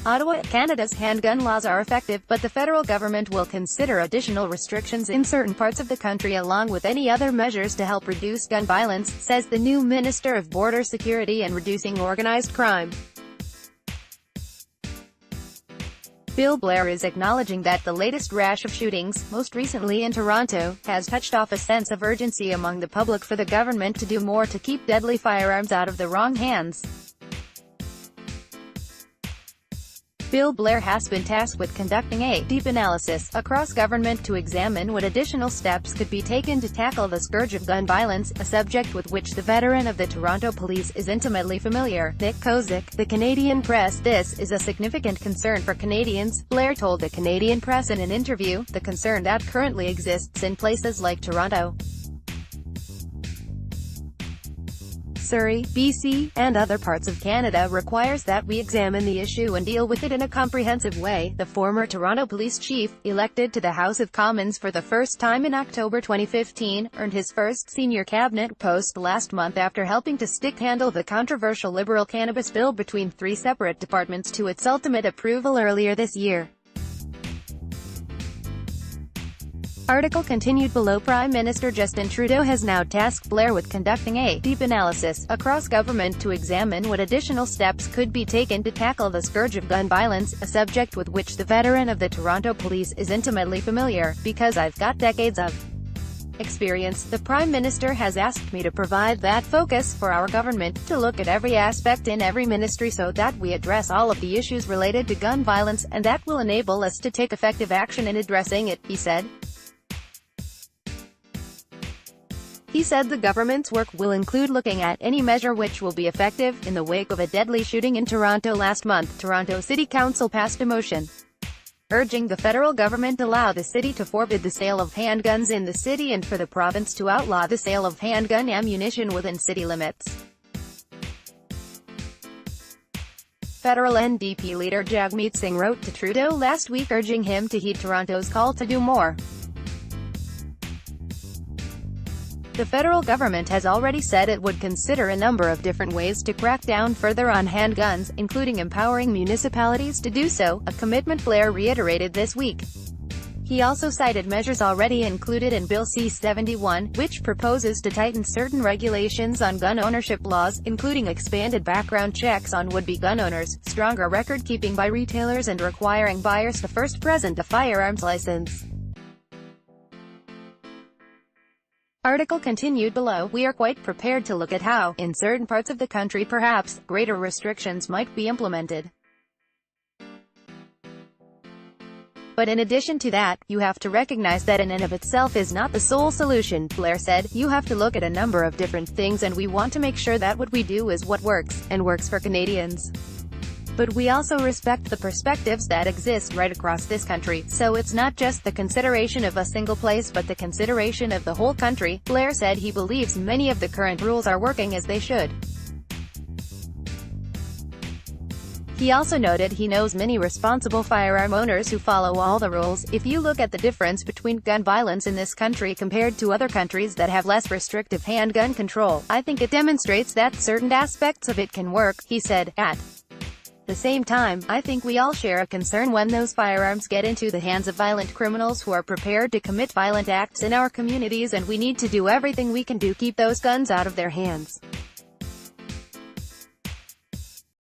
Ottawa, Canada's handgun laws are effective, but the federal government will consider additional restrictions in certain parts of the country along with any other measures to help reduce gun violence, says the new Minister of Border Security and Reducing Organized Crime. Blair is acknowledging that the latest rash of shootings, most recently in Toronto, has touched off a sense of urgency among the public for the government to do more to keep deadly firearms out of the wrong hands. Blair has been tasked with conducting a deep analysis across government to examine what additional steps could be taken to tackle the scourge of gun violence, a subject with which the veteran of the Toronto Police is intimately familiar. Nick Kozik, the Canadian Press. This is a significant concern for Canadians, Blair told the Canadian Press in an interview. The concern that currently exists in places like Toronto, Surrey, BC, and other parts of Canada requires that we examine the issue and deal with it in a comprehensive way. The former Toronto police chief, elected to the House of Commons for the first time in October 2015, earned his first senior cabinet post last month after helping to stick-handle the controversial Liberal cannabis bill between three separate departments to its ultimate approval earlier this year. Article continued below. Prime Minister Justin Trudeau has now tasked Blair with conducting a deep analysis across government to examine what additional steps could be taken to tackle the scourge of gun violence, a subject with which the veteran of the Toronto Police is intimately familiar. Because I've got decades of experience, the Prime Minister has asked me to provide that focus for our government, to look at every aspect in every ministry so that we address all of the issues related to gun violence, and that will enable us to take effective action in addressing it, he said. He said the government's work will include looking at any measure which will be effective. In the wake of a deadly shooting in Toronto last month, Toronto City Council passed a motion urging the federal government allow the city to forbid the sale of handguns in the city and for the province to outlaw the sale of handgun ammunition within city limits. Federal NDP leader Jagmeet Singh wrote to Trudeau last week urging him to heed Toronto's call to do more. The federal government has already said it would consider a number of different ways to crack down further on handguns, including empowering municipalities to do so, a commitment Blair reiterated this week. He also cited measures already included in Bill C-71, which proposes to tighten certain regulations on gun ownership laws, including expanded background checks on would-be gun owners, stronger record-keeping by retailers and requiring buyers to first present a firearms license. Article continued below. We are quite prepared to look at how, in certain parts of the country perhaps, greater restrictions might be implemented. But in addition to that, you have to recognize that in and of itself is not the sole solution, Blair said. You have to look at a number of different things and we want to make sure that what we do is what works, and works for Canadians. But we also respect the perspectives that exist right across this country, so it's not just the consideration of a single place but the consideration of the whole country. Blair said he believes many of the current rules are working as they should. He also noted he knows many responsible firearm owners who follow all the rules. If you look at the difference between gun violence in this country compared to other countries that have less restrictive handgun control, I think it demonstrates that certain aspects of it can work, he said. At the same time, I think we all share a concern when those firearms get into the hands of violent criminals who are prepared to commit violent acts in our communities, and we need to do everything we can to keep those guns out of their hands.